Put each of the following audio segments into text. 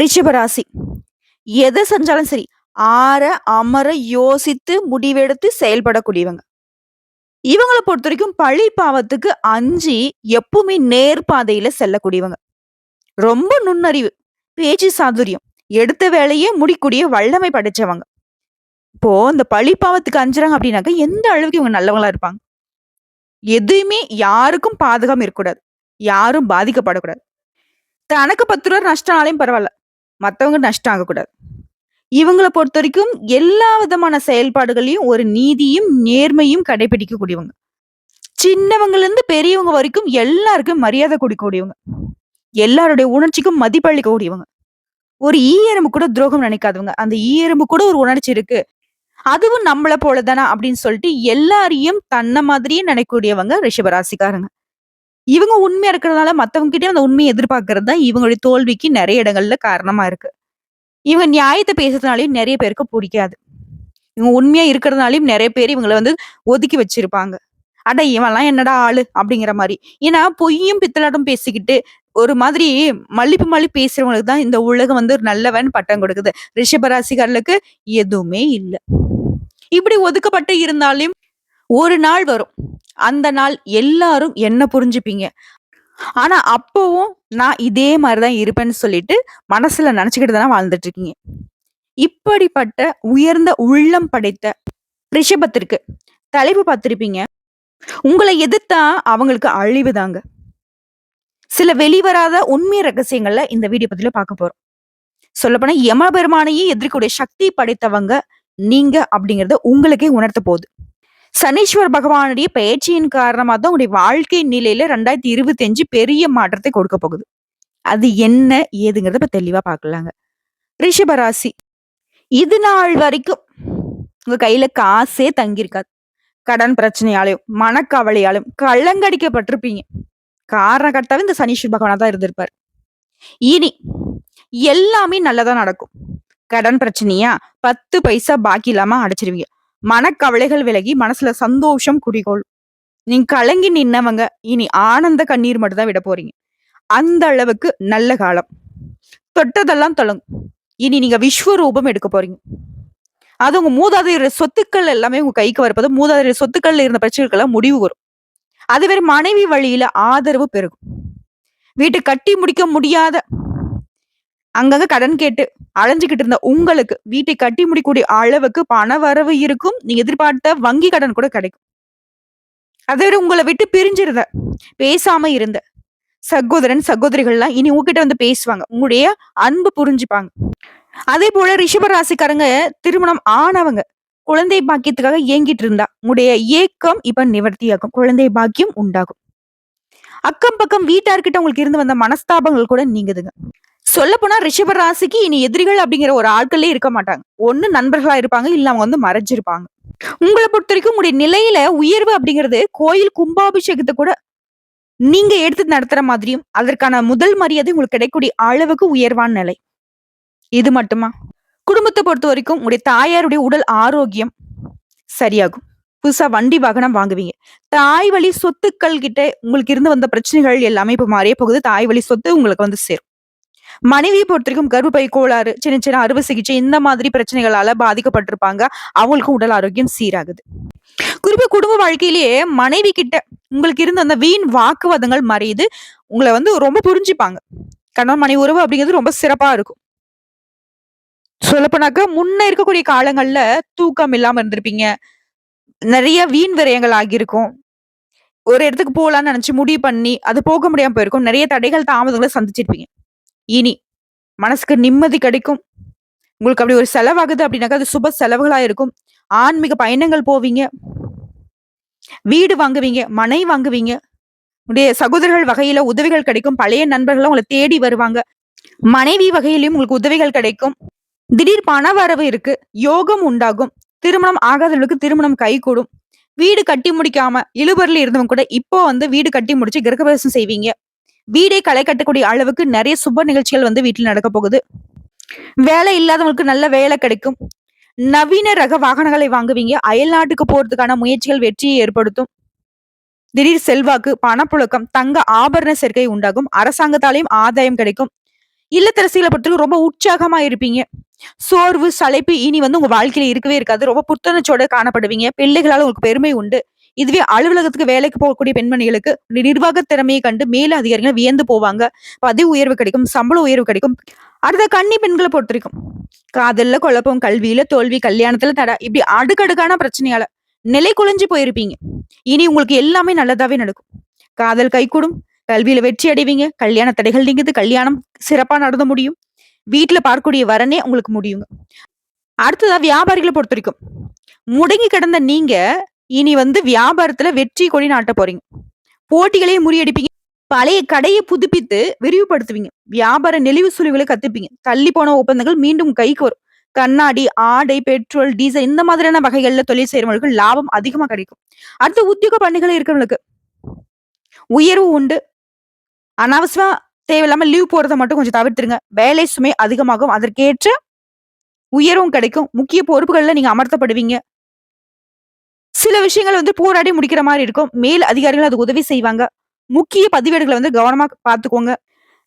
ரிஷபராசி. எத செஞ்சாலும் சரி, ஆற, அமர யோசித்து முடிவெடுத்து செயல்படக்கூடியவங்க. இவங்கள பொறுத்தவரைக்கும் பழி பாவத்துக்கு அஞ்சி எப்பவுமே நேர்பாதையில செல்லக்கூடியவங்க. ரொம்ப நுண்ணறிவு, பேச்சு சாதுரியம், எடுத்த வேலையே முடிக்கூடிய வல்லமை படைச்சவங்க. இப்போ இந்த பழி பாவத்துக்கு அஞ்சுறாங்க அப்படின்னாக்க எந்த அளவுக்கு இவங்க நல்லவங்களா இருப்பாங்க. எதுவுமே யாருக்கும் பாதகம் இருக்கக்கூடாது. யாரும் பாதிக்கப்படக்கூடாது. தனக்கு ரூ. 10 நஷ்டம் ஆனாலும் பரவால்ல. மத்தவங்க நஷ்டம் ஆகக்கூடாது. இவங்கள பொறுத்தவரைக்கும் எல்லா விதமான செயல்பாடுகளையும் ஒரு நீதியும், நேர்மையும் கடைபிடிக்கக்கூடியவங்க. சின்னவங்கல இருந்து பெரியவங்க வரைக்கும் எல்லாருக்கும் மரியாதை குடுக்கக்கூடியவங்க. எல்லாருடைய உணர்ச்சிக்கும் மதிப்பளிக்கக்கூடியவங்க. ஒரு ஈ எறும்பு கூட துரோகம் நினைக்காதவங்க. அந்த ஈ எறும்பு கூட ஒரு உணர்ச்சி இருக்கு. அதுவும் நம்மள போல தான அப்படின்னு சொல்லிட்டு எல்லாரையும் தன்ன மாதிரியே நினைக்கக்கூடியவங்க ரிஷபராசிக்காரங்க. இவங்க உண்மையா இருக்கிறதுனால மத்தவங்க கிட்டயும் அந்த உண்மைய எதிர்பார்க்கிறது தான் இவங்களுடைய தோல்விக்கு நெறைய இடங்கள்ல காரணமா இருக்கு. இவங்க நியாயத்த பேசுறதுனாலயும் நெறைய பேருக்கு புடிக்காது. இவங்க உண்மையா இருக்கிறதுனாலயும் நெறைய பேர் இவங்கள வந்து ஒதுக்கி வச்சிருப்பாங்க. அட இவன்லாம் என்னடா ஆளு அப்படிங்கிற மாரி. ஏன்னா பொய்யும் பித்தலாட்டம் பேசிக்கிட்டு ஒரு மாதிரி மலிப்பு மலிப்பு பேசுறவங்களுக்கு தான் இந்த உலகம் வந்து ஒரு நல்லவன் பட்டம் கொடுக்குது. ரிஷபராசிக்காரர்களுக்கு எதுவுமே இல்ல. இப்படி ஒதுக்கப்பட்டு இருந்தாலும் ஒரு நாள் வரும். அந்த நாள் எல்லாரும் என்ன புரிஞ்சுப்பீங்க. ஆனா அப்பவும் நான் இதே மாரி தான் இருப்பேன்னு சொல்லிட்டு மனசுல நெனச்சுக்கிட்டு தானே வாழ்ந்துட்டு இருக்கீங்க. இப்படிப்பட்ட உயர்ந்த உள்ளம் படைத்த ரிஷபத்திற்கு தலைப்பு பார்த்திருப்பீங்க. உங்களை எதிர்த்தா அவங்களுக்கு அழிவுதாங்க. சில வெளிவராத உண்மை ரகசியங்கள்ல இந்த வீடியோ பதிவுல பார்க்க போறோம். சொல்லப்போனா யமபெருமானையே எதிர்க்கக்கூடிய சக்தி படைத்தவங்க நீங்க அப்படிங்கறத உங்களுக்கே உணர்த்த போகுது. சனீஸ்வர் பகவானுடைய பெயர்ச்சியின் காரணமா தான் உங்களுடைய வாழ்க்கை நிலையில 2025 பெரிய மாற்றத்தை கொடுக்க போகுது. அது என்ன ஏதுங்கிறத இப்ப தெளிவா பார்க்கலாங்க. ரிஷபராசி. இது நாள் வரைக்கும் உங்க கையில காசே தங்கியிருக்காது. கடன் பிரச்சனையாலும், மனக்கவலையாலும் கள்ளங்கடிக்கப்பட்டிருப்பீங்க. காரணகர்த்தாவே இந்த சனீஸ்வர பகவானா தான் இருந்திருப்பாரு. இனி எல்லாமே நல்லதா நடக்கும். கடன் பிரச்சனையா 10 பைசா பாக்கி இல்லாம அடைச்சிருவீங்க. மனக்கவலைகள் விலகி மனசுல சந்தோஷம் குடிகொள்ளும். நீங்க கலங்கி நின்னவங்க இனி ஆனந்த கண்ணீர் மட்டும் தான் விட போறீங்க. அந்த அளவுக்கு நல்ல காலம். தொட்டதெல்லாம் தொடங்கும். இனி நீங்க விஸ்வரூபம் எடுக்க போறீங்க. அது உங்க மூதாதையர் சொத்துக்கள் எல்லாமே உங்க கைக்கு வரப்போது. மூதாதையர் சொத்துக்கள்ல இருந்த பிரச்சனைகள்லாம் முடிவு வரும். அது வேற மனைவி வழியில ஆதரவு பெருகும். வீட்டை கட்டி முடிக்க முடியாத அங்கங்க கடன் கேட்டு அலைஞ்சுகிட்டு இருந்த உங்களுக்கு வீட்டை கட்டி முடிக்கக்கூடிய அளவுக்கு பண வரவு இருக்கும். நீங்க எதிர்பார்த்த வங்கி கடன் கூட கிடைக்கும். அதை விட உங்களை விட்டு பிரிஞ்சிருந்த பேசாம இருந்த சகோதரன் சகோதரிகள்லாம் இனி உங்ககிட்ட வந்து பேசுவாங்க. உங்களுடைய அன்பு புரிஞ்சுப்பாங்க. அதே போல ரிஷபராசிக்காரங்க திருமணம் ஆனவங்க குழந்தை பாக்கியத்துக்காக ஏங்கிட்டு இருந்தா உங்களுடைய ஏக்கம் இப்ப நிவர்த்தியாகும். குழந்தை பாக்கியம் உண்டாகும். அக்கம் பக்கம் வீட்டார்கிட்ட உங்களுக்கு இருந்து வந்த மனஸ்தாபங்கள் கூட நீங்குதுங்க. சொல்ல போனா ரிஷப ராசிக்கு இனி எதிரிகள் அப்படிங்கிற ஒரு ஆட்களே இருக்க மாட்டாங்க. ஒண்ணு நண்பர்களா இருப்பாங்க, இல்ல அவங்க வந்து மறைஞ்சிருப்பாங்க. உங்களை பொறுத்த வரைக்கும் உங்களுடைய நிலையில உயர்வு அப்படிங்கிறது கோயில் கும்பாபிஷேகத்தை கூட நீங்க எடுத்து நடத்துற மாதிரியும் அதற்கான முதல் மரியாதை உங்களுக்கு கிடைக்கக்கூடிய அளவுக்கு உயர்வான நிலை. இது மட்டுமா? குடும்பத்தை பொறுத்த வரைக்கும் உங்களுடைய தாயாருடைய உடல் ஆரோக்கியம் சரியாகும். புதுசா வண்டி வாகனம் வாங்குவீங்க. தாய் வழி சொத்துக்கள் கிட்ட உங்களுக்கு இருந்து வந்த பிரச்சனைகள் எல்லாமே இப்ப மாறிய போகுது. தாய் வழி சொத்து உங்களுக்கு வந்து சேரும். மனைவியை பொறுத்த வரைக்கும் கர்ப்பப்பை கோளாறு, சின்ன சின்ன அறுவை சிகிச்சை இந்த மாதிரி பிரச்சனைகளால பாதிக்கப்பட்டிருப்பாங்க. அவங்களுக்கும் உடல் ஆரோக்கியம் சீராகுது. குறிப்பா குடும்ப வாழ்க்கையிலேயே மனைவி கிட்ட உங்களுக்கு இருந்த அந்த வீண் வாக்குவாதங்கள் மறையுது. உங்களை வந்து ரொம்ப புரிஞ்சுப்பாங்க. கணவன் மனைவி உறவு அப்படிங்கிறது ரொம்ப சிறப்பா இருக்கும். சொல்லப்போனாக்க முன்ன இருக்கக்கூடிய காலங்கள்ல தூக்கம் இல்லாம இருந்திருப்பீங்க. நிறைய வீண் விரயங்கள் ஆகியிருக்கும். ஒரு இடத்துக்கு போலான்னு நினைச்சு முடிவு பண்ணி அது போக முடியாம போயிருக்கும். நிறைய தடைகள் தாமதங்களை சந்திச்சிருப்பீங்க. இனி மனசுக்கு நிம்மதி கிடைக்கும். உங்களுக்கு அப்படி ஒரு செலவாகுது அப்படின்னாக்கா அது சுப செலவுகளா இருக்கும். ஆன்மீக பயணங்கள் போவீங்க. வீடு வாங்குவீங்க, மனை வாங்குவீங்க. உடைய சகோதரர்கள் வகையில உதவிகள் கிடைக்கும். பழைய நண்பர்கள் உங்களை தேடி வருவாங்க. மனைவி வகையிலும் உங்களுக்கு உதவிகள் கிடைக்கும். திடீர் பண வரவு இருக்கு. யோகம் உண்டாகும். திருமணம் ஆகாதவர்களுக்கு திருமணம் கைகூடும். வீடு கட்டி முடிக்காம இழுபறில இருந்தவங்க கூட இப்போ வந்து வீடு கட்டி முடிச்சு கிரகப்பிரவேசம் செய்வீங்க. வீடை களை கட்டக்கூடிய அளவுக்கு நிறைய சுப நிகழ்ச்சிகள் வந்து வீட்டில் நடக்க போகுது. வேலை இல்லாதவங்களுக்கு நல்ல வேலை கிடைக்கும். நவீன ரக வாகனங்களை வாங்குவீங்க. அயல் நாட்டுக்கு போறதுக்கான முயற்சிகள் வெற்றியை ஏற்படுத்தும். திடீர் செல்வாக்கு, பணப்புழக்கம், தங்க ஆபரண சேர்க்கை உண்டாகும். அரசாங்கத்தாலையும் ஆதாயம் கிடைக்கும். இல்லத்தரசிகளை பொறுத்தவரைக்கும் ரொம்ப உற்சாகமா இருப்பீங்க. சோர்வு, சளைப்பு இனி உங்க வாழ்க்கையில இருக்கவே இருக்காது. ரொம்ப புத்துணர்ச்சியோட காணப்படுவீங்க. பிள்ளைகளால உங்களுக்கு பெருமை உண்டு. இதுவே அலுவலகத்துக்கு வேலைக்கு போகக்கூடிய பெண்மணிகளுக்கு நிர்வாக திறமையை கண்டு மேல அதிகாரிகள் வியந்து போவாங்க. பதவி உயர்வு கிடைக்கும், சம்பள உயர்வு கிடைக்கும். அடுத்த கன்னி பெண்கள பொறுத்தவரைக்கும், காதல்ல குழப்பம், கல்வியில தோல்வி, கல்யாணத்துல தடை, இப்படி அடுக்கடுக்கான பிரச்சனையால நிலை குலைஞ்சு போயிருப்பீங்க. இனி உங்களுக்கு எல்லாமே நல்லதாவே நடக்கும். காதல் கைகூடும், கல்வியில வெற்றி அடைவீங்க, கல்யாண தடைகள் நீங்குது, கல்யாணம் சிறப்பா நடந்து முடியும். வீட்டுல பார்க்கக்கூடிய வரனே உங்களுக்கு முடியுங்க. அடுத்ததா வியாபாரிகள பொறுத்தவரைக்கும், முடங்கி கிடந்த நீங்க இனி வியாபாரத்துல வெற்றி கொடி நாட்ட போறீங்க. போட்டிகளையும் முறியடிப்பீங்க. பழைய கடைய புதுப்பித்து விரிவுபடுத்துவீங்க. வியாபார நெளிவு சுழிவுகளை கத்துப்பீங்க. தள்ளி போன ஒப்பந்தங்கள் மீண்டும் கைக்கு வரும். கண்ணாடி, ஆடை, பெட்ரோல், டீசல் இந்த மாதிரியான வகைகள்ல தொழில் செய்யறவங்களுக்கு லாபம் அதிகமா கிடைக்கும். அடுத்து உத்தியோக பணிகள் இருக்கிறவங்களுக்கு உயர்வு உண்டு. அனாவசியமா தேவையில்லாம லீவ் போறத மட்டும் கொஞ்சம் தவிர்த்துருங்க. வேலை சுமை அதிகமாகும். அதற்கேற்ற உயர்வும் கிடைக்கும். முக்கிய பொறுப்புகள்ல நீங்க அமர்த்தப்படுவீங்க. சில விஷயங்கள் போராடி முடிக்கிற மாதிரி இருக்கும். மேல் அதிகாரிகள் அதுக்கு உதவி செய்வாங்க. முக்கிய பதிவேடுகளை கவனமா பார்த்துக்கோங்க.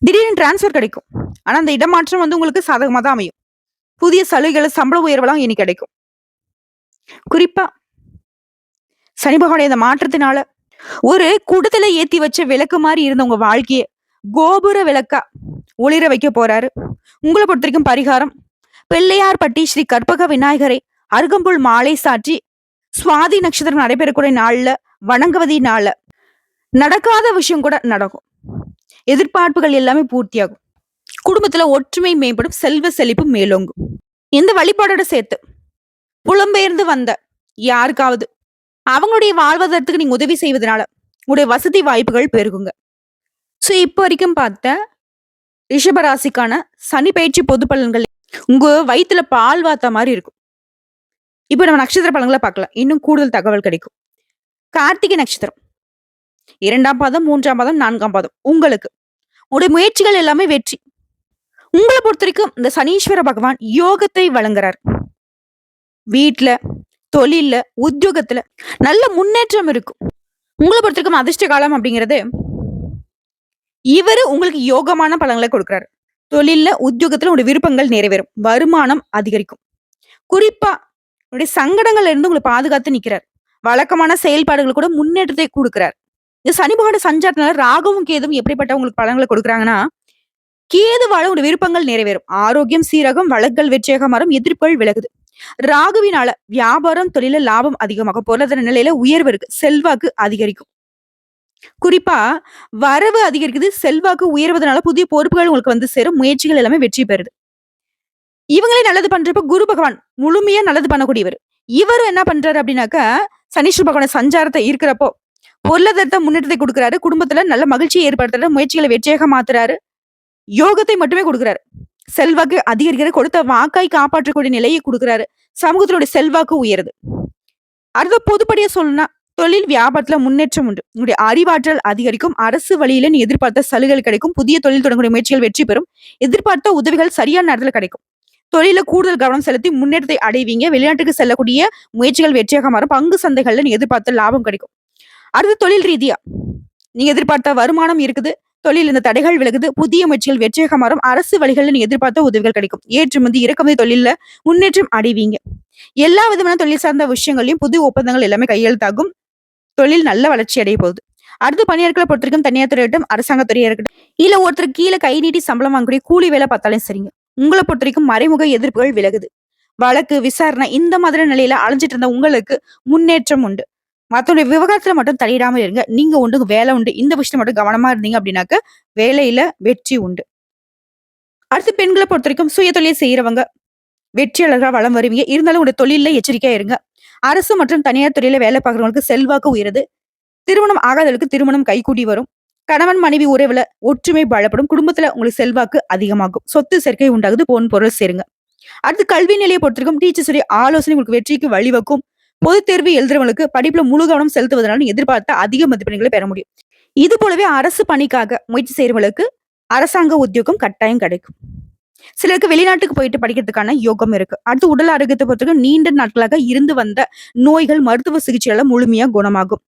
திடீர்னு டிரான்ஸ்ஃபர் கிடைக்கும். ஆனா அந்த இடமாற்றம் உங்களுக்கு சாதகமா தான் அமையும். புதிய சலுகைகள், சம்பள உயர்வெல்லாம் இனி கிடைக்கும். குறிப்பா சனி பகவானுடைய இந்த மாற்றத்தினால ஒரு குடத்துல ஏத்தி வச்ச விளக்கு மாதிரி இருந்த உங்க வாழ்க்கைய கோபுர விளக்கா ஒளிர வைக்க போறாரு. உங்களை பொறுத்த வரைக்கும் பரிகாரம், பிள்ளையார்பட்டி ஸ்ரீ கற்பக விநாயகரை அருகம்புல் மாலை சாற்றி சுவாதி நட்சத்திரம் நடைபெறக்கூடிய நாள்ல வணங்குவதினால நடக்காத விஷயம் கூட நடக்கும். எதிர்பார்ப்புகள் எல்லாமே பூர்த்தியாகும். குடும்பத்துல ஒற்றுமை மேம்படும், செல்வ செழிப்பு மேலோங்கும். இந்த வழிபாடோட சேர்த்து புலம்பெயர்ந்து வந்த யாருக்காவது அவங்களுடைய வாழ்வாதாரத்துக்கு நீங்க உதவி செய்வதனால உங்களுடைய வசதி வாய்ப்புகள் பெருகுங்க. சோ இப்ப வரைக்கும் பார்த்த ரிஷபராசிக்கான சனி பயிற்சி பொது பலன்கள் உங்க வயிற்றுல பால் வாத்த மாதிரி இருக்கும். இப்ப நம்ம நட்சத்திர பலன்களை பார்க்கலாம். இன்னும் கூடுதல் தகவல் கிடைக்கும். கார்த்திகை நட்சத்திரம் 2ஆம் பாதம், 3ஆம் பாதம், 4ஆம் பாதம் உங்களுக்கு உங்களுடைய முயற்சிகள் எல்லாமே வெற்றி. உங்களை பொறுத்த வரைக்கும் இந்த சனீஸ்வர பகவான் யோகத்தை வழங்குறார். வீட்டுல, தொழில்ல, உத்தியோகத்துல நல்ல முன்னேற்றம் இருக்கும். உங்களை பொறுத்த வரைக்கும் அதிர்ஷ்ட காலம் அப்படிங்கிறது இவரு உங்களுக்கு யோகமான பலன்களை கொடுக்கிறாரு. தொழில்ல, உத்தியோகத்துல உங்களுடைய விருப்பங்கள் நிறைவேறும். வருமானம் அதிகரிக்கும். குறிப்பா உங்களுடைய சங்கடங்கள்ல இருந்து உங்களை பாதுகாத்து நிக்கிறார். வழக்கமான செயல்பாடுகள் கூட முன்னேற்றத்தை கொடுக்கிறார். இந்த சனி பகவான் சஞ்சாரத்தினால ராகவும் கேதுவும் எப்படிப்பட்ட உங்களுக்கு பலன்களை கொடுக்குறாங்கன்னா, கேதுவால உங்களுடைய விருப்பங்கள் நிறைவேறும். ஆரோக்கியம் சீரகம், வழக்குகள் வெற்றியாக மாறும், எதிர்ப்புகள் விலகுது. ராகுவினால வியாபாரம், தொழில லாபம் அதிகமாகும். பொருளாதார நிலையில உயர்வு இருக்கு. செல்வாக்கு அதிகரிக்கும். குறிப்பா வரவு அதிகரிக்குது, செல்வாக்கு உயர்வதனால புதிய பொறுப்புகள் உங்களுக்கு சேரும். முயற்சிகள் எல்லாமே வெற்றி பெறுது. இவங்களே நல்லது பண்றப்ப குரு பகவான் முழுமையா நல்லது பண்ணக்கூடியவர். இவரு என்ன பண்றாரு அப்படின்னாக்கா, சனீஸ்வர பகவான சஞ்சாரத்தை இருக்கிறப்போ பொருளாதாரத்தை முன்னேற்றத்தை கொடுக்குறாரு. குடும்பத்துல நல்ல மகிழ்ச்சியை ஏற்படுத்துறாரு. முயற்சிகளை வெற்றியாக மாத்துறாரு. யோகத்தை மட்டுமே கொடுக்குறாரு. செல்வாக்கு அதிகரிக்கிற, கொடுத்த வாக்காய் காப்பாற்றக்கூடிய நிலையை கொடுக்குறாரு. சமூகத்தினுடைய செல்வாக்கு உயருது. அடுத்த பொதுப்படியா சொல்லணும்னா, தொழில் வியாபாரத்துல முன்னேற்றம் உண்டு. உங்களுடைய அறிவாற்றல் அதிகரிக்கும். அரசு வழியில நீ எதிர்பார்த்த சலுகைகள் கிடைக்கும். புதிய தொழில் தொடங்கக்கூடிய முயற்சிகள் வெற்றி பெறும். எதிர்பார்த்த உதவிகள் சரியான நேரத்துல கிடைக்கும். தொழில கூடுதல் கவனம் செலுத்தி முன்னேற்றத்தை அடைவீங்க. வெளிநாட்டுக்கு செல்லக்கூடிய முயற்சிகள் வெற்றியாக மாறும். பங்கு சந்தைகள்ல நீ எதிர்பார்த்த லாபம் கிடைக்கும். அடுத்து தொழில் ரீதியா நீங்க எதிர்பார்த்த வருமானம் இருக்குது. தொழில் இந்த தடைகள் விலகுது. புதிய முயற்சிகள் வெற்றியாக மாறும். அரசு வழிகளில் நீ எதிர்பார்த்த உதவிகள் கிடைக்கும். ஏற்றுமதி, இறக்குமதி தொழில முன்னேற்றம் அடைவீங்க. எல்லா விதமான தொழில் சார்ந்த விஷயங்களையும் புது ஒப்பந்தங்கள் எல்லாமே கையெழுத்தாகும். தொழில் நல்ல வளர்ச்சி அடைய போகுது. அடுத்து பணியாட்களை பொறுத்திருக்கும் தனியார் துறையிட்டும், அரசாங்க துறையா இருக்கட்டும், இல்ல ஒருத்தர் கீழே கை நீட்டி சம்பளம் வாங்கக்கூடிய கூலி வேலை பார்த்தாலும் சரிங்க. உங்களை பொறுத்த வரைக்கும் மறைமுக எதிர்ப்புகள் விலகுது. வழக்கு, விசாரணை இந்த மாதிரி நிலையில அலைஞ்சிட்டு இருந்த உங்களுக்கு முன்னேற்றம் உண்டு. மத்தவங்களுடைய விவகாரத்துல மட்டும் தலையிடாம இருங்க. நீங்க உண்டு, வேலை உண்டு. இந்த விஷயத்த மட்டும் கவனமா இருந்தீங்க அப்படின்னாக்க வேலையில வெற்றி உண்டு. அடுத்து பெண்களை பொறுத்த வரைக்கும் சுய தொழில் செய்யறவங்க வெற்றியாளர்களா வளம் வருவீங்க. இருந்தாலும் உங்களுடைய தொழில எச்சரிக்கையா இருங்க. அரசு மற்றும் தனியார் துறையில வேலை பார்க்கறவங்களுக்கு செல்வாக்கு உயருது. திருமணம் ஆகாதவர்களுக்கு திருமணம் கைகூடி வரும். கணவன் மனைவி உறவுல ஒற்றுமை பலப்படும். குடும்பத்துல உங்களுக்கு செல்வாக்கு அதிகமாகும். சொத்து சேர்க்கை உண்டாகுது. பொன் பொருள் சேருங்க. அடுத்து கல்வி நிலையை பொறுத்திருக்கும் டீச்சர்ஸுடைய ஆலோசனை உங்களுக்கு வெற்றிக்கு வழிவகுக்கும். பொதுத் தேர்வு எழுதுறவங்களுக்கு படிப்புல முழு கவனம் செலுத்துவதனால எதிர்பார்த்த அதிக மதிப்பெண்களை பெற முடியும். இது போலவே அரசு பணிக்காக முயற்சி செய்யறவங்களுக்கு அரசாங்க உத்தியோகம் கட்டாயம் கிடைக்கும். சிலருக்கு வெளிநாட்டுக்கு போயிட்டு படிக்கிறதுக்கான யோகம் இருக்கு. அடுத்து உடல் ஆரோக்கியத்தை பொறுத்தவரைக்கும் நீண்ட நாட்களாக இருந்து வந்த நோய்கள் மருத்துவ சிகிச்சையால முழுமையா குணமாகும்.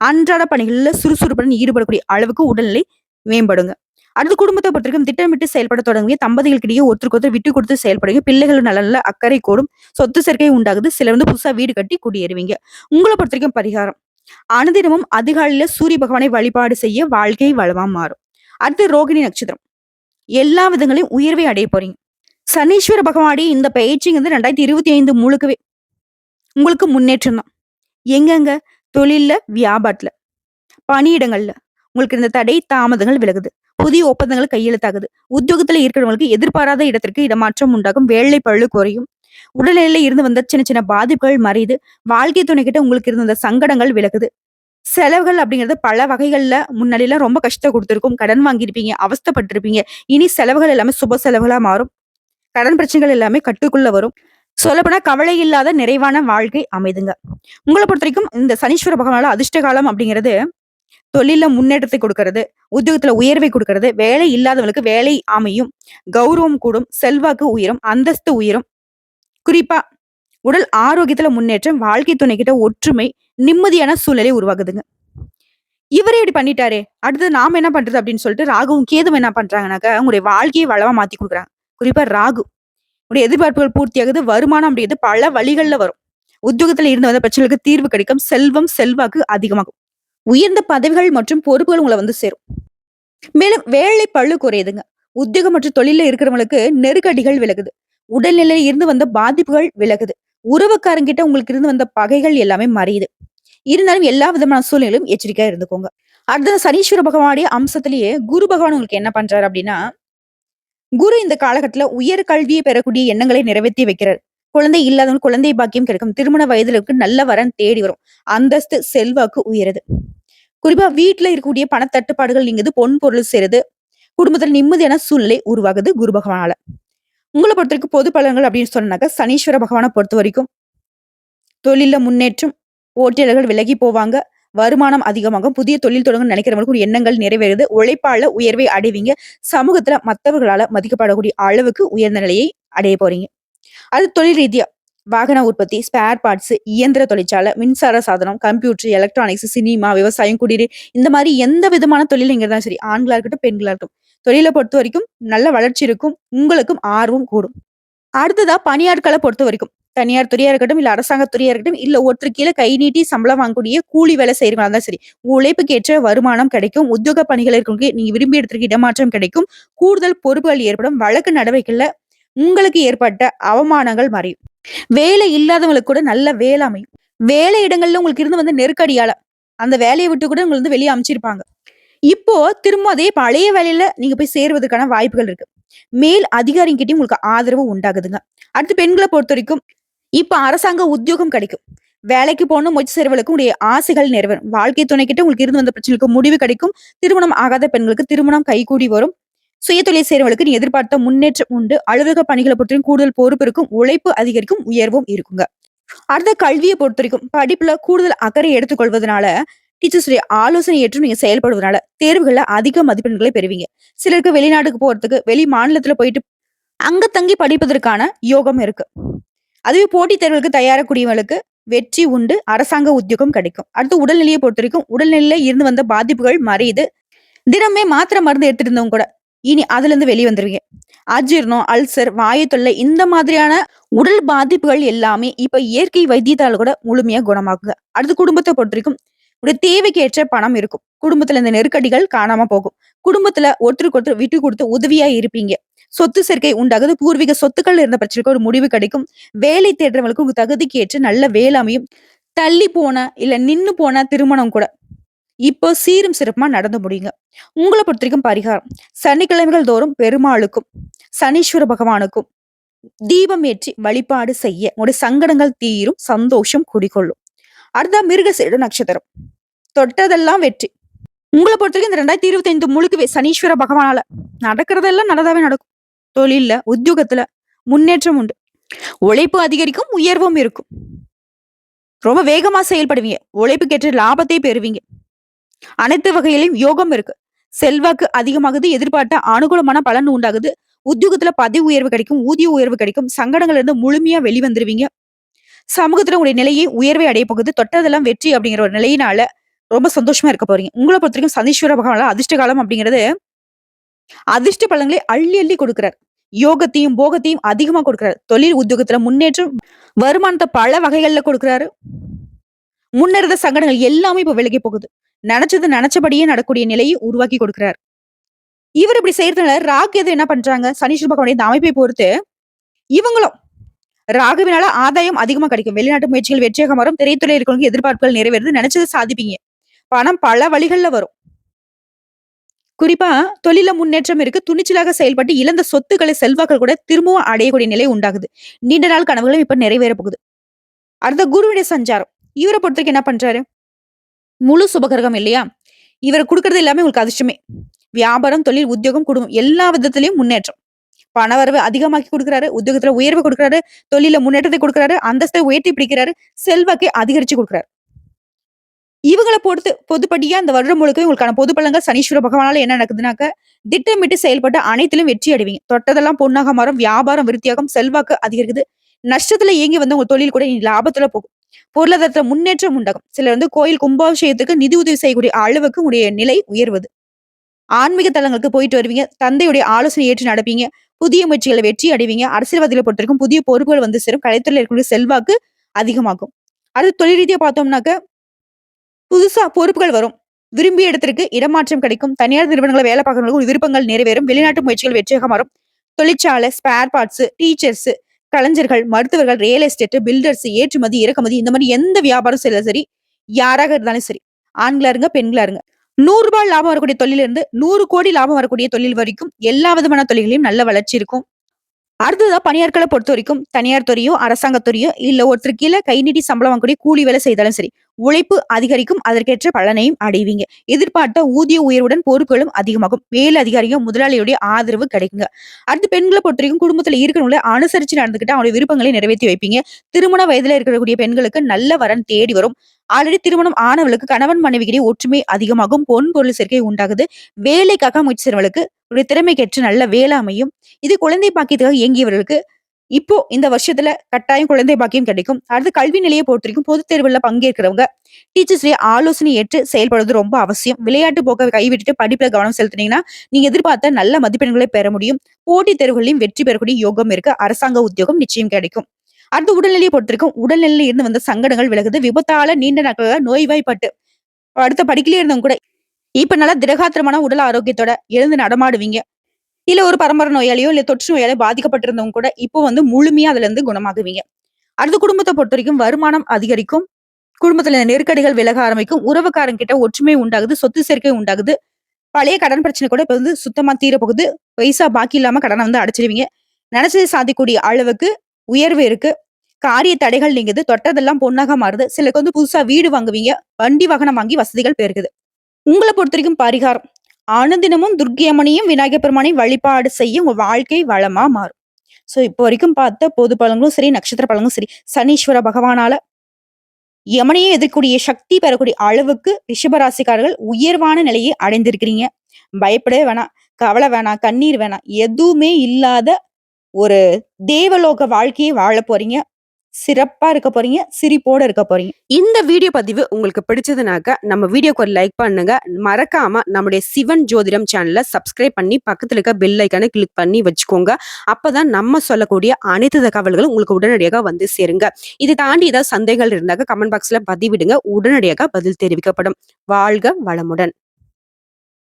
அன்றாட பணிகள்ல சுறுசுறுப்புடன் ஈடுபடக்கூடிய அளவுக்கு உடல்நிலை மேம்படுங்க. அடுத்து குடும்பத்தை பொறுத்தவரைக்கும் திட்டமிட்டு செயல்பட தொடங்குவீங்க. தம்பதிகளுக்கிடையே ஒருத்தருக்கு ஒருத்தர் விட்டு கொடுத்து செயல்படுவீங்க. பிள்ளைகள் நலன்ல அக்கறை கூடும். சொத்து சேர்க்கை உண்டாகுது. சிலர் புதுசா வீடு கட்டி குடியேறுவீங்க. உங்கள பொறுத்தவரைக்கும் பரிகாரம். அனுதினமும் அதிகாலையில சூரிய பகவானை வழிபாடு செய்ய வாழ்க்கை வளமா மாறும். அடுத்து ரோகிணி நட்சத்திரம். எல்லா விதங்களையும் உயர்வை அடைய போறீங்க. சனீஸ்வர பகவானுடைய இந்த பயிற்சிங்கிறது 2025 முழுக்கவே உங்களுக்கு முன்னேற்றம் தான். எங்கெங்க? தொழில்ல, வியாபாரத்துல, பணியிடங்கள்ல உங்களுக்கு இருந்த தடை, தாமதங்கள் விலகுது. புதிய ஒப்பந்தங்கள் கையெழுத்தாகுது. உத்தியோகத்துல இருக்கிறவங்களுக்கு எதிர்பாராத இடத்திற்கு இடமாற்றம் உண்டாகும். வேலை பளு குறையும். உடல்நிலையில இருந்து வந்த சின்ன சின்ன பாதிப்புகள் மறையுது. வாழ்க்கை துணை கிட்ட உங்களுக்கு இருந்த சங்கடங்கள் விலகுது. செலவுகள் அப்படிங்கிறது பல வகைகள்ல முன்னாடிலாம் ரொம்ப கஷ்டத்த குடுத்திருக்கும். கடன் வாங்கியிருப்பீங்க, அவஸ்தைப்பட்டிருப்பீங்க. இனி செலவுகள் எல்லாமே சுப செலவுகளா மாறும். கடன் பிரச்சனைகள் எல்லாமே கட்டுக்குள்ள வரும். சொல்லப்போனா கவலை இல்லாத நிறைவான வாழ்க்கை அமைதுங்க. உங்கள பொறுத்தவரைக்கும் இந்த சனீஸ்வர பகவானால அதிர்ஷ்ட காலம் அப்படிங்கிறது, தொழில்ல முன்னேற்றத்தை கொடுக்கிறது, உத்தியோகத்துல உயர்வை கொடுக்கிறது, வேலை இல்லாதவங்களுக்கு வேலை அமையும், கௌரவம் கூடும், செல்வாக்கு உயரும், அந்தஸ்து உயரும். குறிப்பா உடல் ஆரோக்கியத்துல முன்னேற்றம், வாழ்க்கை துணைக்கிட்ட ஒற்றுமை, நிம்மதியான சூழ்நிலை உருவாகுதுங்க. இவரே இப்படி பண்ணிட்டாரே, அடுத்து நாம என்ன பண்றது அப்படின்னு சொல்லிட்டு ராகுவும் கேதுவும் என்ன பண்றாங்கன்னாக்கா, உங்களுடைய வாழ்க்கையை வளமா மாத்தி குடுக்குறாங்க. குறிப்பா ராகு, உடைய எதிர்பார்ப்புகள் பூர்த்தியாகுது. வருமானம் அப்படிங்கிறது பல வழிகள்ல வரும். உத்தியோகத்துல இருந்து வந்த பிரச்சனைகளுக்கு தீர்வு கிடைக்கும். செல்வம், செல்வாக்கு அதிகமாகும். உயர்ந்த பதவிகள் மற்றும் பொறுப்புகள் உங்களை சேரும். மேலும் வேலை பளு குறையுதுங்க. உத்தியோகம் மற்றும் தொழில இருக்கிறவங்களுக்கு நெருக்கடிகள் விலகுது. உடல்நிலையில இருந்து வந்த பாதிப்புகள் விலகுது. உறவுக்காரங்கிட்ட உங்களுக்கு இருந்து வந்த பகைகள் எல்லாமே மறையுது. இருந்தாலும் எல்லா விதமான சூழ்நிலையும் எச்சரிக்கையா இருந்துக்கோங்க. அடுத்தது சனீஸ்வர பகவானுடைய அம்சத்திலேயே குரு பகவான் உங்களுக்கு என்ன பண்றாரு அப்படின்னா, குரு இந்த காலகட்டத்துல உயர் கல்வியை பெறக்கூடிய எண்ணங்களை நிறைவேற்றி வைக்கிறார். குழந்தை இல்லாதவங்க குழந்தை பாக்கியம் கிடைக்கும். திருமண வயதுல இருக்கு நல்ல வரன் தேடி வரும். அந்தஸ்து, செல்வாக்கு உயருது. குறிப்பா வீட்டுல இருக்கக்கூடிய பணத்தட்டுப்பாடுகள் நீங்குது. பொன் பொருள் சேருது. குடும்பத்துல நிம்மதியான சூழ்நிலை உருவாகுது குரு பகவானால. உங்களை பொறுத்த வரைக்கும் பொது பலன்கள் அப்படின்னு சொன்னாக்க, சனீஸ்வர பகவானை பொறுத்த வரைக்கும் தொழில முன்னேற்றம், போட்டியாளர்கள் விலகி போவாங்க, வருமானம் அதிகமாகும், புதிய தொழில் தொடங்க நினைக்கிறவங்களுக்கு ஒரு எண்ணங்கள் நிறைவேறுது, உழைப்பால உயர்வை அடைவீங்க, சமூகத்துல மத்தவர்களால மதிக்கப்படக்கூடிய அளவுக்கு உயர்ந்த நிலையை அடைய போறீங்க. அது தொழில் ரீதியா வாகன உற்பத்தி, ஸ்பேர் பார்ட்ஸ், இயந்திர தொழிற்சாலை, மின்சார சாதனம், கம்ப்யூட்டர், எலக்ட்ரானிக்ஸ், சினிமா, விவசாயம், குடிநீர், இந்த மாதிரி எந்த விதமான தொழில் நீங்க இருந்தாலும் சரி, ஆண்களா இருக்கட்டும், பெண்களா இருக்கட்டும், தொழிலை பொறுத்த வரைக்கும் நல்ல வளர்ச்சி இருக்கும். உங்களுக்கும் ஆர்வம் கூடும். அடுத்ததா பணியாட்களை பொறுத்த வரைக்கும் தனியார் துறையா இருக்கட்டும், இல்ல அரசாங்க துறையா இருக்கட்டும், இல்ல ஒருத்தர் கீழே கை நீட்டி சம்பளம் வாங்கக்கூடிய கூலி வேலை செய்யறவங்களா இருந்தா சரி, உழைப்புக்கேற்ற வருமானம் கிடைக்கும். உத்தியோக பணிகள் இருக்கவங்களுக்கு நீங்க விரும்பிய இடத்திற்கு இடமாற்றம் கிடைக்கும். கூடுதல் பொறுப்புகள் ஏற்படும். வழக்கு நடவடிக்கைகள்ல உங்களுக்கு ஏற்பட்ட அவமானங்கள் மறையும். வேலை இல்லாதவங்களுக்கு கூட நல்ல வேலை அமையும். வேலை இடங்கள்ல உங்களுக்கு இருந்து வந்த நெருக்கடியால அந்த வேலையை விட்டு கூட உங்களுக்கு வெளியே அமைச்சிருப்பாங்க. இப்போ திரும்ப அதே பழைய வேலையில நீங்க போய் சேருவதற்கான வாய்ப்புகள் இருக்கு. மேல் அதிகாரிகிட்டயும் உங்களுக்கு ஆதரவு உண்டாகுதுங்க. அடுத்து பெண்களை பொறுத்த வரைக்கும் இப்ப அரசாங்க உத்தியோகம் கிடைக்கும். வேலைக்கு போகணும் முயற்சி செய்றவங்களுக்கு உடைய ஆசைகள் நிறைவேறும். வாழ்க்கை துணைக்கிட்ட உங்களுக்கு இருந்து வந்த பிரச்சனைக்கு முடிவு கிடைக்கும். திருமணம் ஆகாத பெண்களுக்கு திருமணம் கைகூடி வரும். சுயதொழில் செய்றவங்களுக்கு நீ எதிர்பார்த்த முன்னேற்றம் உண்டு. அலுவலக பணிகளை பொறுத்தவரைக்கும் கூடுதல் பொறுப்பு இருக்கும். உழைப்பு அதிகரிக்கும். உயர்வும் இருக்குங்க. அடுத்த கல்வியை பொறுத்த வரைக்கும் படிப்புல கூடுதல் அக்கறை எடுத்துக்கொள்வதனால, டீச்சர்ஸுடைய ஆலோசனை ஏற்று நீங்க செயல்படுவதனால தேர்வுகள்ல அதிக மதிப்பெண்களை பெறுவீங்க. சிலருக்கு வெளிநாட்டுக்கு போறதுக்கு, வெளி மாநிலத்துல போயிட்டு அங்க தங்கி படிப்பதற்கான யோகம் இருக்கு. அதுவே போட்டித் தேர்வுகளுக்கு தயாரக்கூடியவங்களுக்கு வெற்றி உண்டு. அரசாங்க உத்தியோகம் கிடைக்கும். அடுத்து உடல்நிலையை பொறுத்த வரைக்கும் உடல்நிலையில இருந்து வந்த பாதிப்புகள் மறையுது. தினமே மாத்திரை மருந்து எடுத்துட்டு இருந்தவங்க கூட இனி அதுல இருந்து வெளியே வந்துருவீங்க. அஜீர்ணம், அல்சர், வாயு தொல்லை இந்த மாதிரியான உடல் பாதிப்புகள் எல்லாமே இப்ப இயற்கை வைத்தியத்தால கூட முழுமையா குணமாக்குங்க. அடுத்து குடும்பத்தை பொறுத்த வரைக்கும் உடைய தேவைக்கு ஏற்ற பணம் இருக்கும். குடும்பத்துல இந்த நெருக்கடிகள் காணாம போகும். குடும்பத்துல ஒருத்தருக்கு ஒருத்தர் விட்டு கொடுத்து உதவியா இருப்பீங்க. சொத்து சேர்க்கை உண்டாகுது. பூர்வீக சொத்துக்கள் இருந்த பிரச்சனைக்கு ஒரு முடிவு கிடைக்கும். வேலை தேடுறவங்களுக்கு உங்க தகுதிக்கு ஏற்ற நல்ல வேலை அமையும். தள்ளி போன இல்ல நின்னு போன திருமணம் கூட இப்போ சீரும் சிறப்புமா நடந்து முடியுங்க. உங்களை பொறுத்த வரைக்கும் பரிகாரம். சனிக்கிழமைகள் தோறும் பெருமாளுக்கும் சனீஸ்வர பகவானுக்கும் தீபம் ஏற்றி வழிபாடு செய்ய உங்களுடைய சங்கடங்கள் தீரும். சந்தோஷம் குடிகொள்ளும். அடுத்த மிருகசீரிட நட்சத்திரம். தொட்டதெல்லாம் வெற்றி. உங்களை பொறுத்த வரைக்கும் இந்த 2025 முழுக்கவே சனீஸ்வர பகவானால நடக்கிறதெல்லாம் நல்லதாவே நடக்கும். தொழில்ல, உத்தியோகத்துல முன்னேற்றம் உண்டு. உழைப்பு அதிகரிக்கும். உயர்வும் இருக்கும். ரொம்ப வேகமா செயல்படுவீங்க. உழைப்புக்கேற்ற லாபத்தை பெறுவீங்க. அனைத்து வகையிலும் யோகம் இருக்கு. செல்வாக்கு அதிகமாகுது. எதிர்பார்த்த அனுகூலமான பலன் உண்டாகுது. உத்தியோகத்துல பதவி உயர்வு கிடைக்கும். ஊதிய உயர்வு கிடைக்கும். சங்கடங்கள்ல இருந்து முழுமையா வெளிவந்துருவீங்க. சமூகத்துல உங்களுடைய நிலையை உயர்வை அடைய போகுது. தொட்டதெல்லாம் வெற்றி அப்படிங்கிற ஒரு நிலையினால ரொம்ப சந்தோஷமா இருக்க போறீங்க. உங்களை பொறுத்த வரைக்கும் சனீஸ்வர பகவானால அதிர்ஷ்ட காலம் அப்படிங்கிறது அதிர்ஷ்ட பலன்களை அள்ளி அள்ளி கொடுக்கிறார். யோகத்தையும் போகத்தையும் அதிகமா கொடுக்கிறார். தொழில் உத்தியோகத்துல முன்னேற்றம், வருமானத்தை பல வகைகள்ல கொடுக்கிறாரு. முன்னிருந்த சங்கடங்கள் எல்லாமே இப்ப விலகி போகுது. நினைச்சது நினைச்சபடியே நடக்கூடிய நிலையை உருவாக்கி கொடுக்கிறார். இவர் இப்படி செய்யறதுனால ராகு என்ன பண்றாங்க, சனீஸ்வர பகவானுடைய இந்த அமைப்பை பொறுத்து இவங்களும் ராகுவினால ஆதாயம் அதிகமா கிடைக்கும். வெளிநாட்டு முயற்சிகள் வெற்றியாக வரும். திரைத்துறையில் இருக்கிறவங்க எதிர்பார்ப்புகள் நிறைவேறுது. நினைச்சதை சாதிப்பீங்க. பணம் பல வழிகள்ல வரும். குறிப்பா தொழில முன்னேற்றம் இருக்கு. துணிச்சலாக செயல்பட்டு இழந்த சொத்துக்களை செல்வாக்கள் கூட திரும்பவும் அடையக்கூடிய நிலை உண்டாகுது. நீண்ட நாள் கனவுகளும் இப்ப நிறைவேற போகுது. அடுத்த குருவுடைய சஞ்சாரம். இவரை பொறுத்தவரைக்கும் என்ன பண்றாரு? முழு சுபகிரகம் இல்லையா? இவர் கொடுக்கறது எல்லாமே உங்களுக்கு அதிர்ஷ்டமே. வியாபாரம், தொழில், உத்தியோகம், குடும்பம் எல்லா விதத்திலையும் முன்னேற்றம். பணவரவு அதிகமாக்கி கொடுக்கிறாரு. உத்தியோகத்துல உயர்வு கொடுக்கிறாரு. தொழில முன்னேற்றத்தை கொடுக்கிறாரு. அந்தஸ்தை உயர்த்தி பிடிக்கிறாரு. செல்வாக்கை அதிகரிச்சு கொடுக்கிறாரு. இவங்கள பொறுத்து பொதுப்படியா இந்த வருடம் முழுக்க உங்களுக்கான பொது பலன்கள் சனீஸ்வர பகவானால என்ன நடக்குதுனாக்க, திட்டமிட்டு செயல்பட்டு அனைத்திலும் வெற்றி அடைவீங்க. தொட்டதெல்லாம் பொன்னாக மாறும். வியாபாரம் விருத்தியாகும். செல்வாக்கு அதிகரிக்குது. நஷ்டத்துல இயங்கி வந்த உங்க தொழில் கூட இனி லாபத்துல போகும். பொருளாதாரத்துல முன்னேற்றம் உண்டாகும். சிலர் கோயில் கும்பாபிஷேகத்துக்கு நிதி உதவி செய்யக்கூடிய அளவுக்கு உடைய நிலை உயர்வது. ஆன்மீக தலங்களுக்கு போயிட்டு வருவீங்க. தந்தையுடைய ஆலோசனை ஏற்று நடப்பீங்க. புதிய முயற்சிகளை வெற்றி அடைவீங்க. அரசியல்வாதிகளை பொறுத்தவரைக்கும் புதிய பொறுப்புகள் வந்து சேரும். கலைத்துறையில் இருக்கக்கூடிய செல்வாக்கு அதிகமாகும். அடுத்து தொழில் ரீதியா பார்த்தோம்னாக்க புதுசா பொறுப்புகள் வரும். விரும்பிய இடத்திற்கு இடமாற்றம் கிடைக்கும். தனியார் நிறுவனங்களை வேலை பார்க்கறவங்களுக்கு விருப்பங்கள் நிறைவேறும். வெளிநாட்டு முயற்சிகள் வெற்றியாக மாறும். தொழிற்சாலை, ஸ்பேர் பார்ட்ஸ், டீச்சர்ஸ், கலைஞர்கள், மருத்துவர்கள், ரியல் எஸ்டேட், பில்டர்ஸ், ஏற்றுமதி, இறக்குமதி இந்த மாதிரி எந்த வியாபாரம் செய்யல சரி, யாராக இருந்தாலும் சரி, ஆண்களா இருங்க, பெண்களா இருங்க, ₹100 லாபம் வரக்கூடிய தொழில இருந்து 100 கோடி லாபம் வரக்கூடிய தொழில் வரைக்கும் எல்லா விதமான தொழில்களையும் நல்ல வளர்ச்சி இருக்கும். அடுத்ததா பணியாட்களை பொறுத்த வரைக்கும் தனியார் துறையோ அரசாங்கத்துறையோ இல்ல ஒருத்தர் கீழே கை நீட்டி சம்பளம் வாங்கக்கூடிய கூலி வேலை செய்தாலும் சரி, உழைப்பு அதிகரிக்கும். அதற்கேற்ற பலனையும் அடைவீங்க. எதிர்பார்த்த ஊதிய உயர்வுடன் பொறுப்புகளும் அதிகமாகும். மேல் அதிகாரியும் முதலாளியுடைய ஆதரவு கிடைக்குங்க. அடுத்து பெண்களை பொறுத்த வரைக்கும் குடும்பத்துல இருக்கிறவங்களை அனுசரிச்சு நடந்துகிட்டு அவருடைய விருப்பங்களை நிறைவேற்றி வைப்பீங்க. திருமண வயதுல இருக்கக்கூடிய பெண்களுக்கு நல்ல வரன் தேடி வரும். ஆல்ரெடி திருமணம் ஆனவர்களுக்கு கணவன் மனைவிக்கிடையே ஒற்றுமை அதிகமாகும். பொன் பொருள் சேர்க்கை உண்டாகுது. வேலைக்காக முயற்சி செய்றவர்களுக்கு உடைய திறமைக்கேற்ற நல்ல வேலை அமையும். இது குழந்தை பாக்கியத்துக்காக இயங்கியவர்களுக்கு இப்போ இந்த வருஷத்துல கட்டாயம் குழந்தை பாக்கியம் கிடைக்கும். அடுத்து கல்வி நிலையை பொறுத்திருக்கும் பொதுத் தேர்வுல பங்கேற்கிறவங்க டீச்சர்ஸுடைய ஆலோசனை ஏற்று செயல்படுவது ரொம்ப அவசியம். விளையாட்டு போக்க கைவிட்டுட்டு படிப்புல கவனம் செலுத்தினீங்கன்னா நீங்க எதிர்பார்த்த நல்ல மதிப்பெண்களை பெற முடியும். போட்டித் தேர்வுகளையும் வெற்றி பெறக்கூடிய யோகம் இருக்கு. அரசாங்க உத்தியோகம் நிச்சயம் கிடைக்கும். அடுத்து உடல்நிலையை பொறுத்திருக்கும். உடல்நிலையில இருந்து வந்த சங்கடங்கள் விலகுது. விபத்தால நீண்ட நாட்களாக நோய்வாய்ப்பட்டு அடுத்த படிக்கலே இருந்தவங்க கூட இப்ப நல்லா திடகாத்திரமான உடல் ஆரோக்கியத்தோட எழுந்து நடமாடுவீங்க. இல்ல ஒரு பரம்பரை நோயாளியோ இல்ல தொற்று நோயால பாதிக்கப்பட்டிருந்தவங்க கூட இப்போ முழுமையா அதுல இருந்து குணமாகுவீங்க. அடுத்த குடும்பத்தை பொறுத்த வரைக்கும் வருமானம் அதிகரிக்கும். குடும்பத்துல நெருக்கடிகள் விலக ஆரம்பிக்கும். உறவுக்காரங்க கிட்ட ஒற்றுமை உண்டாகுது. சொத்து சேர்க்கை உண்டாகுது. பழைய கடன் பிரச்சனை கூட இப்ப சுத்தமா தீரப்போகுது. பைசா பாக்கி இல்லாம கடனை அடைச்சிருவீங்க. நினைச்சதை சாதிக்கூடிய அளவுக்கு உயர்வு இருக்கு. காரிய தடைகள் நீங்குது. தொட்டதெல்லாம் பொன்னாக மாறுது. சிலருக்கு புதுசா வீடு வாங்குவீங்க. வண்டி வாகனம் வாங்கி வசதிகள் பெருகுது. உங்களை பொறுத்த வரைக்கும் பரிகாரம் அனுதினமும் துர்க்கை அம்மனையும் விநாயகர் பெருமானையும் வழிபாடு செய்ய உங்க வாழ்க்கை வளமா மாறும். சோ இப்போ வரைக்கும் பார்த்த பொது பலன்களும் சரி, நட்சத்திர பலன்களும் சரி, சனீஸ்வர பகவானால யமனையே எதிர்க்கூடிய சக்தி பெறக்கூடிய அளவுக்கு ரிஷபராசிக்காரர்கள் உயர்வான நிலையை அடைந்திருக்கிறீங்க. பயப்படவே வேணாம், கவலை வேணாம், கண்ணீர் வேணாம், எதுவுமே இல்லாத ஒரு தேவலோக வாழ்க்கையை வாழ போறீங்க. சிறப்பா இருக்க போறீங்க. சிரிப்போட இருக்க போறீங்க. இந்த வீடியோ பதிவு உங்களுக்கு பிடிச்சதுனாக்க நம்ம வீடியோக்கு ஒரு லைக் பண்ணுங்க. மறக்காம நம்முடைய சிவன் ஜோதிடம் சேனலை சப்ஸ்கிரைப் பண்ணி பக்கத்துல இருக்க பெல் ஐக்கானை கிளிக் பண்ணி வச்சுக்கோங்க. அப்பதான் நம்ம சொல்லக்கூடிய அனைத்து தகவல்களும் உங்களுக்கு உடனடியாக வந்து சேருங்க. இதை தாண்டி ஏதாவது சந்தேகங்கள் இருந்தாக்க கமெண்ட் பாக்ஸ்ல பதிவிடுங்க. உடனடியாக பதில் தெரிவிக்கப்படும். வாழ்க வளமுடன்.